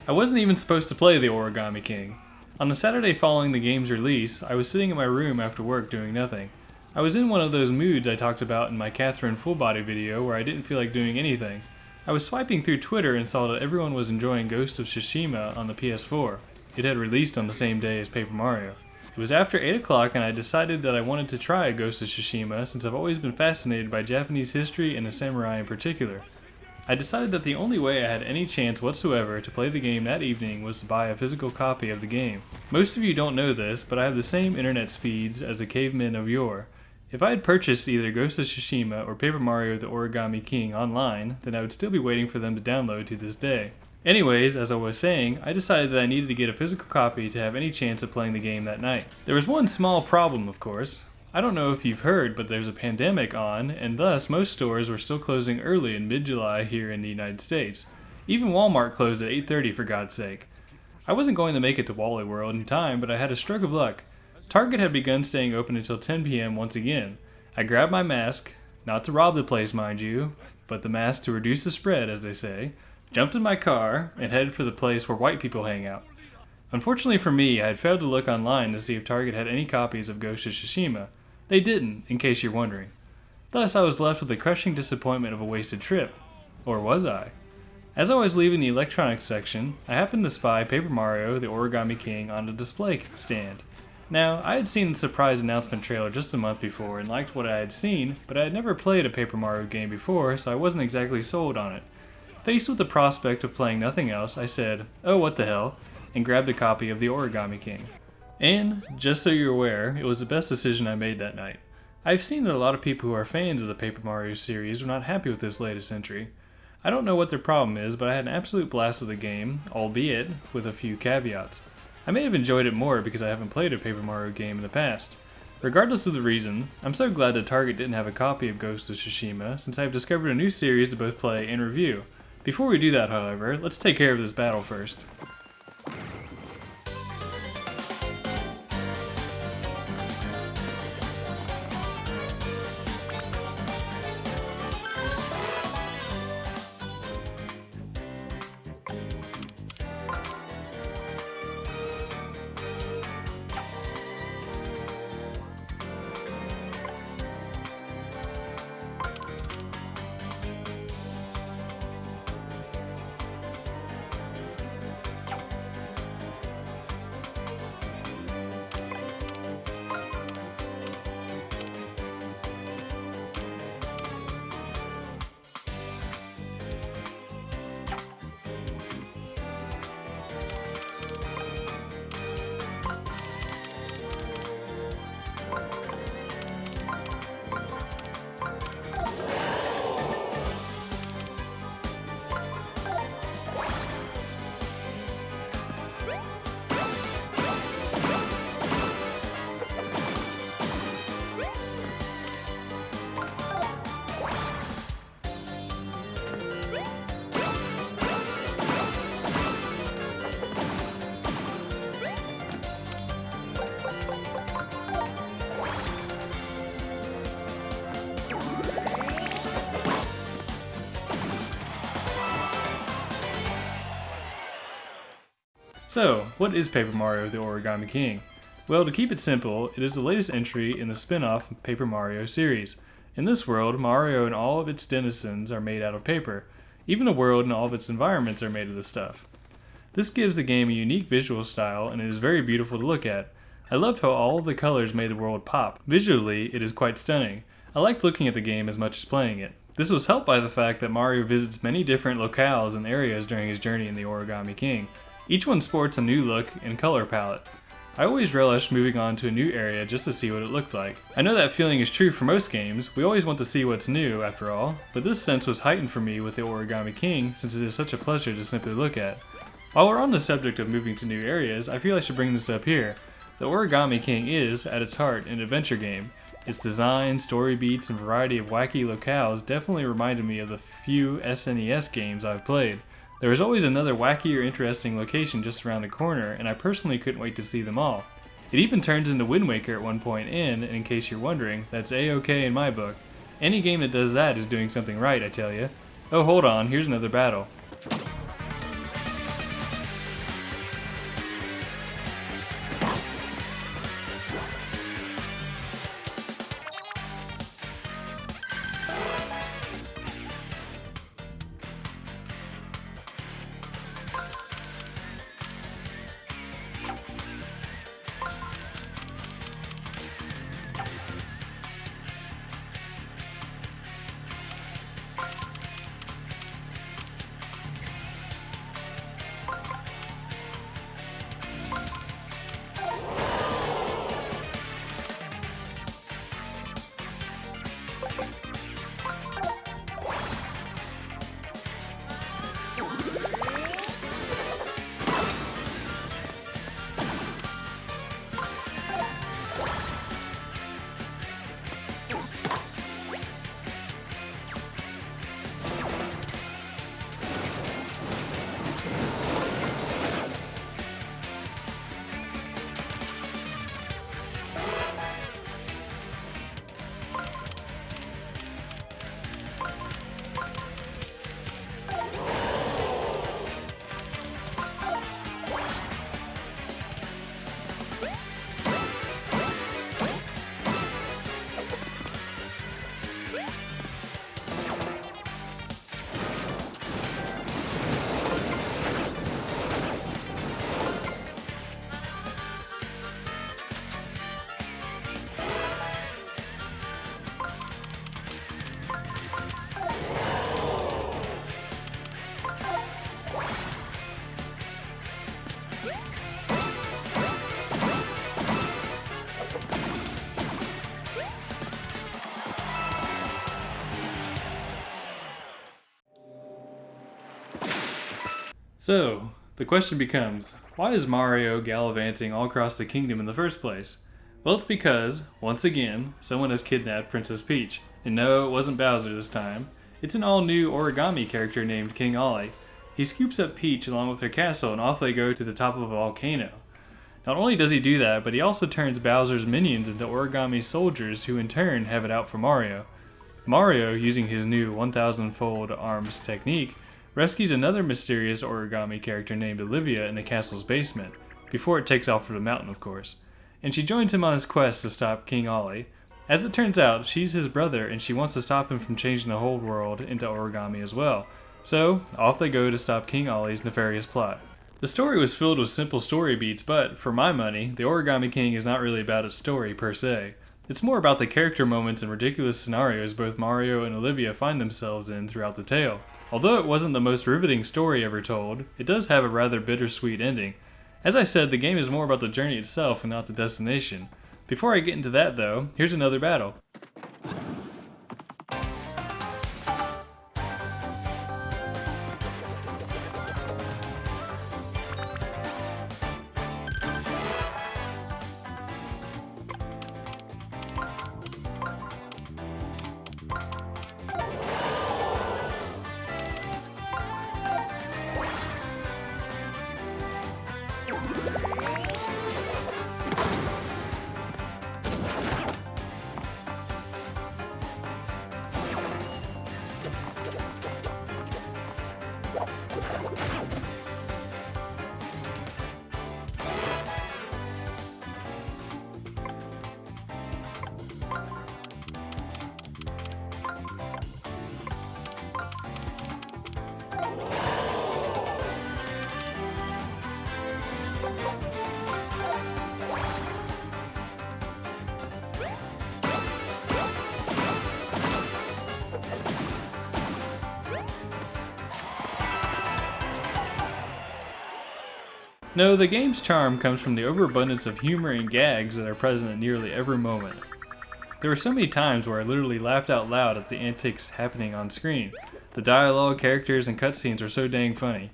I wasn't even supposed to play the Origami King. On the Saturday following the game's release, I was sitting in my room after work doing nothing. I was in one of those moods I talked about in my Catherine Full Body video where I didn't feel like doing anything. I was swiping through Twitter and saw that everyone was enjoying Ghost of Tsushima on the PS4. It had released on the same day as Paper Mario. It was after 8 o'clock and I decided that I wanted to try Ghost of Tsushima since I've always been fascinated by Japanese history and the samurai in particular. I decided that the only way I had any chance whatsoever to play the game that evening was to buy a physical copy of the game. Most of you don't know this, but I have the same internet speeds as the cavemen of yore. If I had purchased either Ghost of Tsushima or Paper Mario the Origami King online, then I would still be waiting for them to download to this day. Anyways, as I was saying, I decided that I needed to get a physical copy to have any chance of playing the game that night. There was one small problem, of course. I don't know if you've heard, but there's a pandemic on, and thus most stores were still closing early in mid-July here in the United States. Even Walmart closed at 8:30 for God's sake. I wasn't going to make it to Wally World in time, but I had a stroke of luck. Target had begun staying open until 10 p.m. once again. I grabbed my mask, not to rob the place mind you, but the mask to reduce the spread as they say, jumped in my car, and headed for the place where white people hang out. Unfortunately for me, I had failed to look online to see if Target had any copies of Ghost of Tsushima. They didn't, in case you're wondering. Thus, I was left with the crushing disappointment of a wasted trip. Or was I? As I was leaving the electronics section, I happened to spy Paper Mario the Origami King on a display stand. Now, I had seen the surprise announcement trailer just a month before and liked what I had seen, but I had never played a Paper Mario game before, so I wasn't exactly sold on it. Faced with the prospect of playing nothing else, I said, "Oh, what the hell," and grabbed a copy of the Origami King. And, just so you're aware, it was the best decision I made that night. I've seen that a lot of people who are fans of the Paper Mario series were not happy with this latest entry. I don't know what their problem is, but I had an absolute blast with the game, albeit with a few caveats. I may have enjoyed it more because I haven't played a Paper Mario game in the past. Regardless of the reason, I'm so glad that Target didn't have a copy of Ghost of Tsushima since I have discovered a new series to both play and review. Before we do that, however, let's take care of this battle first. So, what is Paper Mario the Origami King? Well, to keep it simple, it is the latest entry in the spin-off Paper Mario series. In this world, Mario and all of its denizens are made out of paper. Even the world and all of its environments are made of this stuff. This gives the game a unique visual style and it is very beautiful to look at. I loved how all of the colors made the world pop. Visually, it is quite stunning. I liked looking at the game as much as playing it. This was helped by the fact that Mario visits many different locales and areas during his journey in the Origami King. Each one sports a new look and color palette. I always relished moving on to a new area just to see what it looked like. I know that feeling is true for most games, we always want to see what's new after all, but this sense was heightened for me with the Origami King since it is such a pleasure to simply look at. While we're on the subject of moving to new areas, I feel I should bring this up here. The Origami King is, at its heart, an adventure game. Its design, story beats, and variety of wacky locales definitely reminded me of the few SNES games I've played. There was always another wacky or interesting location just around the corner, and I personally couldn't wait to see them all. It even turns into Wind Waker at one point, and, in case you're wondering, that's A-OK in my book. Any game that does that is doing something right, I tell ya. Oh, hold on, here's another battle. So, the question becomes, why is Mario gallivanting all across the kingdom in the first place? Well, it's because, once again, someone has kidnapped Princess Peach. And no, it wasn't Bowser this time. It's an all-new origami character named King Ollie. He scoops up Peach along with her castle and off they go to the top of a volcano. Not only does he do that, but he also turns Bowser's minions into origami soldiers who in turn have it out for Mario. Mario, using his new 1000-fold arms technique, rescues another mysterious origami character named Olivia in the castle's basement, before it takes off for the mountain of course, and she joins him on his quest to stop King Ollie. As it turns out, she's his brother and she wants to stop him from changing the whole world into origami as well. So, off they go to stop King Ollie's nefarious plot. The story was filled with simple story beats, but, for my money, the Origami King is not really about its story per se. It's more about the character moments and ridiculous scenarios both Mario and Olivia find themselves in throughout the tale. Although it wasn't the most riveting story ever told, it does have a rather bittersweet ending. As I said, the game is more about the journey itself and not the destination. Before I get into that though, here's another battle. No, the game's charm comes from the overabundance of humor and gags that are present at nearly every moment. There were so many times where I literally laughed out loud at the antics happening on screen. The dialogue, characters, and cutscenes are so dang funny.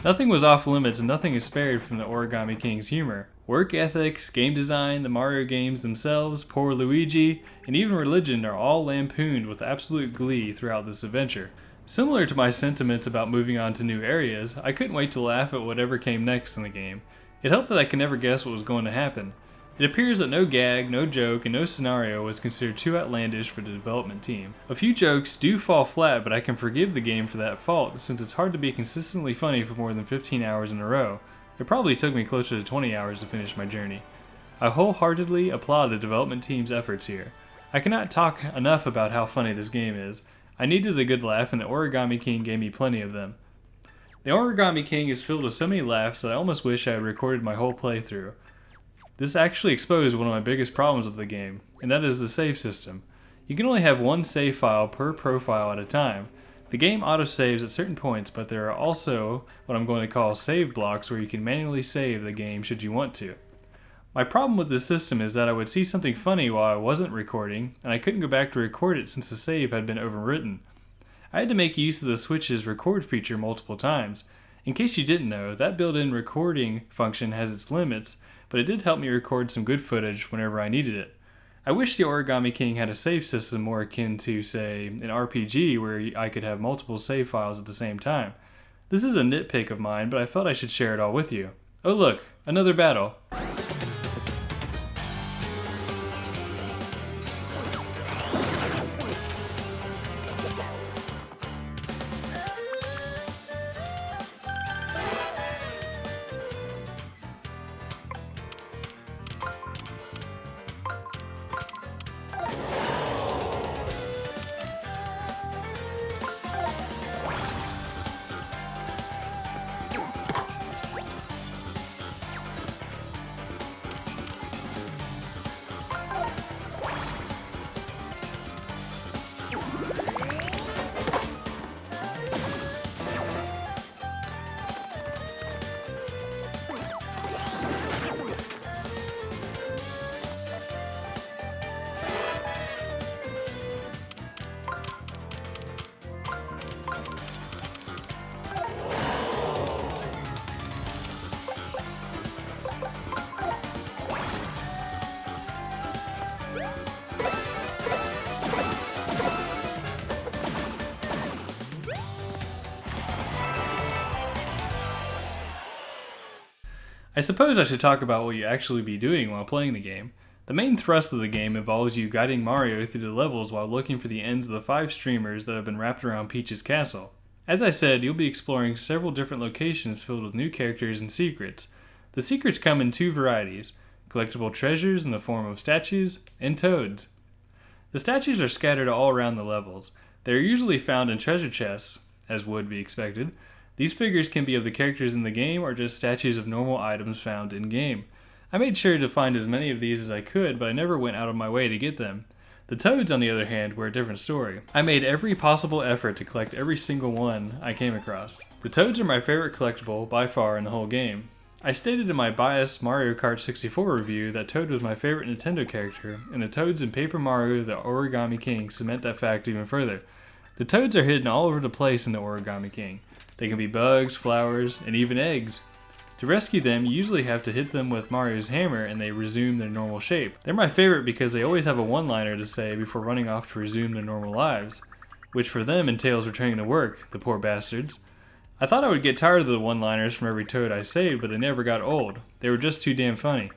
Nothing was off limits and nothing is spared from the Origami King's humor. Work ethics, game design, the Mario games themselves, poor Luigi, and even religion are all lampooned with absolute glee throughout this adventure. Similar to my sentiments about moving on to new areas, I couldn't wait to laugh at whatever came next in the game. It helped that I could never guess what was going to happen. It appears that no gag, no joke, and no scenario was considered too outlandish for the development team. A few jokes do fall flat, but I can forgive the game for that fault, since it's hard to be consistently funny for more than 15 hours in a row. It probably took me closer to 20 hours to finish my journey. I wholeheartedly applaud the development team's efforts here. I cannot talk enough about how funny this game is. I needed a good laugh, and the Origami King gave me plenty of them. The Origami King is filled with so many laughs that I almost wish I had recorded my whole playthrough. This actually exposed one of my biggest problems with the game, and that is the save system. You can only have one save file per profile at a time. The game autosaves at certain points, but there are also what I'm going to call save blocks where you can manually save the game should you want to. My problem with this system is that I would see something funny while I wasn't recording, and I couldn't go back to record it since the save had been overwritten. I had to make use of the Switch's record feature multiple times. In case you didn't know, that built-in recording function has its limits, but it did help me record some good footage whenever I needed it. I wish the Origami King had a save system more akin to, say, an RPG where I could have multiple save files at the same time. This is a nitpick of mine, but I felt I should share it all with you. Oh look, another battle. I suppose I should talk about what you actually be doing while playing the game. The main thrust of the game involves you guiding Mario through the levels while looking for the ends of the 5 streamers that have been wrapped around Peach's castle. As I said, you'll be exploring several different locations filled with new characters and secrets. The secrets come in 2 varieties: collectible treasures in the form of statues, and toads. The statues are scattered all around the levels. They are usually found in treasure chests, as would be expected. These figures can be of the characters in the game or just statues of normal items found in-game. I made sure to find as many of these as I could, but I never went out of my way to get them. The toads, on the other hand, were a different story. I made every possible effort to collect every single one I came across. The toads are my favorite collectible by far in the whole game. I stated in my biased Mario Kart 64 review that Toad was my favorite Nintendo character, and the toads in Paper Mario the Origami King cement that fact even further. The toads are hidden all over the place in the Origami King. They can be bugs, flowers, and even eggs. To rescue them, you usually have to hit them with Mario's hammer and they resume their normal shape. They're my favorite because they always have a one-liner to say before running off to resume their normal lives, which for them entails returning to work, the poor bastards. I thought I would get tired of the one-liners from every toad I saved, but they never got old. They were just too damn funny.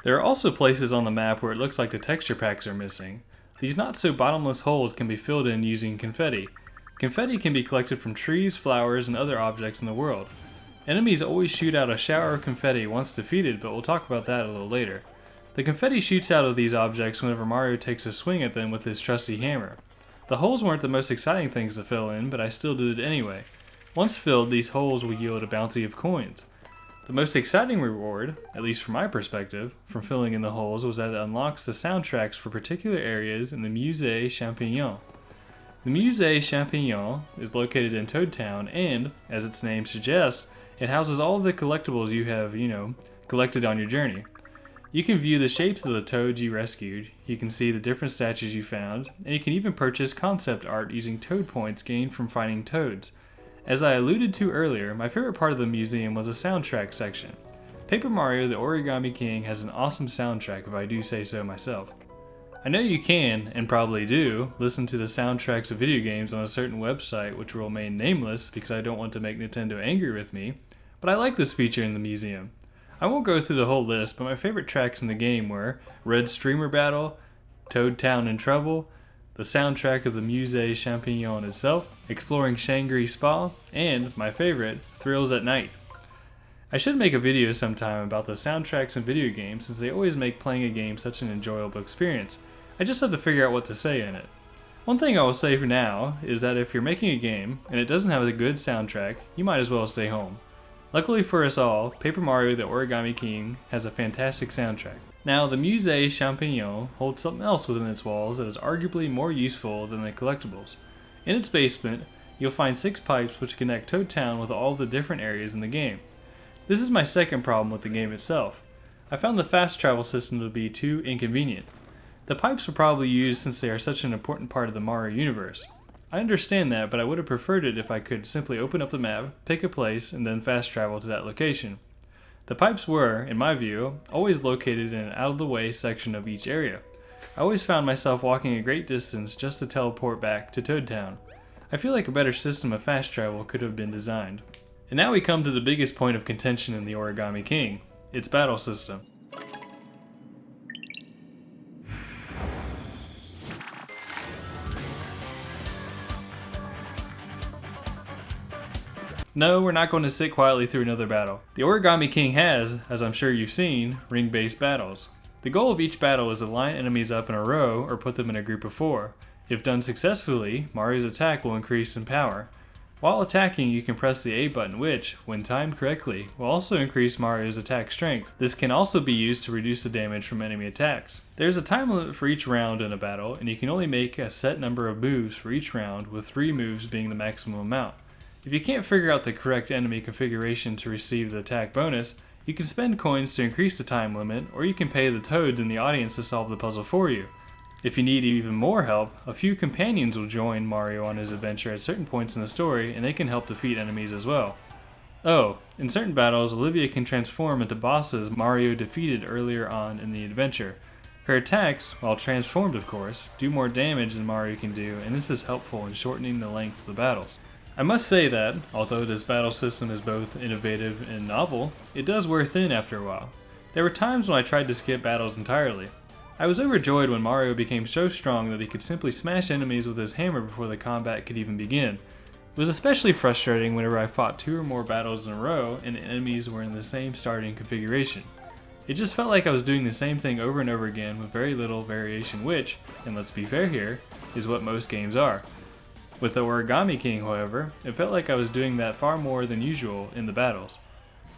There are also places on the map where it looks like the texture packs are missing. These not-so-bottomless holes can be filled in using confetti. Confetti can be collected from trees, flowers, and other objects in the world. Enemies always shoot out a shower of confetti once defeated, but we'll talk about that a little later. The confetti shoots out of these objects whenever Mario takes a swing at them with his trusty hammer. The holes weren't the most exciting things to fill in, but I still did it anyway. Once filled, these holes will yield a bounty of coins. The most exciting reward, at least from my perspective, from filling in the holes was that it unlocks the soundtracks for particular areas in the Musée Champignon. The Musée Champignon is located in Toad Town and, as its name suggests, it houses all of the collectibles you have, collected on your journey. You can view the shapes of the toads you rescued, you can see the different statues you found, and you can even purchase concept art using toad points gained from finding toads. As I alluded to earlier, my favorite part of the museum was the soundtrack section. Paper Mario the Origami King has an awesome soundtrack if I do say so myself. I know you can, and probably do, listen to the soundtracks of video games on a certain website which will remain nameless because I don't want to make Nintendo angry with me, but I like this feature in the museum. I won't go through the whole list, but my favorite tracks in the game were Red Streamer Battle, Toad Town in Trouble, the soundtrack of the Musée Champignon itself, Exploring Shangri Spa, and, my favorite, Thrills at Night. I should make a video sometime about the soundtracks in video games since they always make playing a game such an enjoyable experience. I just have to figure out what to say in it. One thing I will say for now is that if you're making a game and it doesn't have a good soundtrack, you might as well stay home. Luckily for us all, Paper Mario the Origami King has a fantastic soundtrack. Now, the Musée Champignon holds something else within its walls that is arguably more useful than the collectibles. In its basement, you'll find 6 pipes which connect Toad Town with all the different areas in the game. This is my second problem with the game itself. I found the fast travel system to be too inconvenient. The pipes were probably used since they are such an important part of the Mario universe. I understand that, but I would have preferred it if I could simply open up the map, pick a place, and then fast travel to that location. The pipes were, in my view, always located in an out-of-the-way section of each area. I always found myself walking a great distance just to teleport back to Toad Town. I feel like a better system of fast travel could have been designed. And now we come to the biggest point of contention in the Origami King, its battle system. No, we're not going to sit quietly through another battle. The Origami King has, as I'm sure you've seen, ring-based battles. The goal of each battle is to line enemies up in a row or put them in a group of 4. If done successfully, Mario's attack will increase in power. While attacking, you can press the A button which, when timed correctly, will also increase Mario's attack strength. This can also be used to reduce the damage from enemy attacks. There's a time limit for each round in a battle, and you can only make a set number of moves for each round, with 3 moves being the maximum amount. If you can't figure out the correct enemy configuration to receive the attack bonus, you can spend coins to increase the time limit, or you can pay the toads in the audience to solve the puzzle for you. If you need even more help, a few companions will join Mario on his adventure at certain points in the story, and they can help defeat enemies as well. Oh, in certain battles, Olivia can transform into bosses Mario defeated earlier on in the adventure. Her attacks, while transformed of course, do more damage than Mario can do, and this is helpful in shortening the length of the battles. I must say that, although this battle system is both innovative and novel, it does wear thin after a while. There were times when I tried to skip battles entirely. I was overjoyed when Mario became so strong that he could simply smash enemies with his hammer before the combat could even begin. It was especially frustrating whenever I fought 2 or more battles in a row and the enemies were in the same starting configuration. It just felt like I was doing the same thing over and over again with very little variation, which, and let's be fair here, is what most games are. With the Origami King, however, it felt like I was doing that far more than usual in the battles.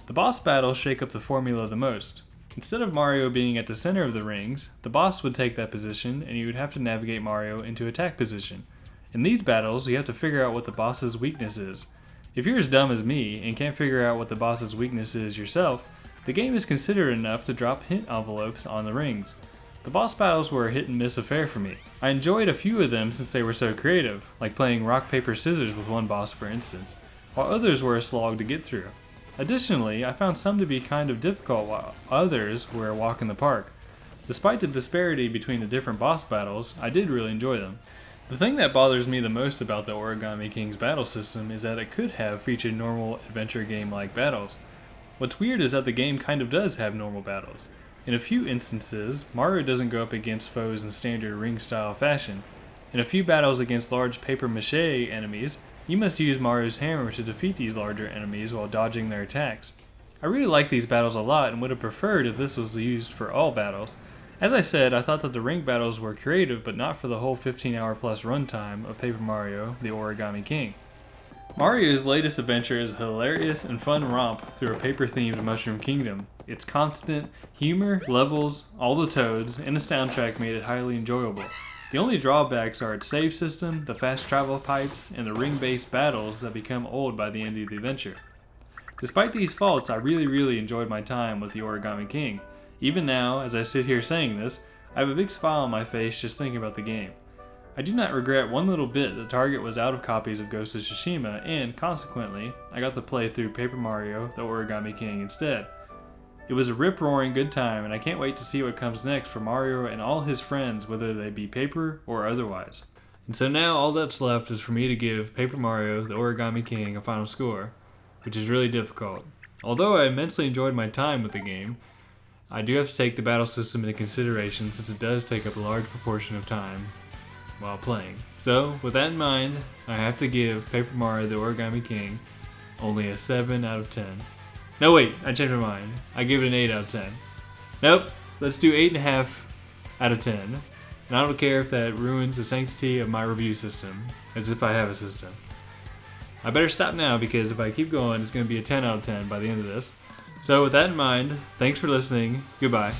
The boss battles shake up the formula the most. Instead of Mario being at the center of the rings, the boss would take that position and you would have to navigate Mario into attack position. In these battles, you have to figure out what the boss's weakness is. If you're as dumb as me and can't figure out what the boss's weakness is yourself, the game is considerate enough to drop hint envelopes on the rings. The boss battles were a hit and miss affair for me. I enjoyed a few of them since they were so creative, like playing rock paper scissors with one boss for instance, while others were a slog to get through. Additionally, I found some to be kind of difficult while others were a walk in the park. Despite the disparity between the different boss battles, I did really enjoy them. The thing that bothers me the most about the Origami King's battle system is that it could have featured normal adventure game-like battles. What's weird is that the game kind of does have normal battles. In a few instances, Mario doesn't go up against foes in standard ring-style fashion. In a few battles against large paper-mache enemies, you must use Mario's hammer to defeat these larger enemies while dodging their attacks. I really like these battles a lot and would have preferred if this was used for all battles. As I said, I thought that the ring battles were creative, but not for the whole 15-hour plus runtime of Paper Mario, the Origami King. Mario's latest adventure is a hilarious and fun romp through a paper-themed Mushroom Kingdom. Its constant humor, levels, all the toads, and the soundtrack made it highly enjoyable. The only drawbacks are its save system, the fast travel pipes, and the ring-based battles that become old by the end of the adventure. Despite these faults, I really enjoyed my time with the Origami King. Even now, as I sit here saying this, I have a big smile on my face just thinking about the game. I do not regret one little bit that Target was out of copies of Ghost of Tsushima, and consequently, I got to play through Paper Mario, the Origami King instead. It was a rip-roaring good time, and I can't wait to see what comes next for Mario and all his friends, whether they be paper or otherwise. And so now all that's left is for me to give Paper Mario, the Origami King a final score, which is really difficult. Although I immensely enjoyed my time with the game, I do have to take the battle system into consideration since it does take up a large proportion of time while playing. So, with that in mind, I have to give Paper Mario the Origami King only a 7 out of 10. No wait, I changed my mind. I give it an 8 out of 10. Nope, let's do 8.5 out of 10. And I don't care if that ruins the sanctity of my review system, as if I have a system. I better stop now because if I keep going, it's going to be a 10 out of 10 by the end of this. So with that in mind, thanks for listening. Goodbye.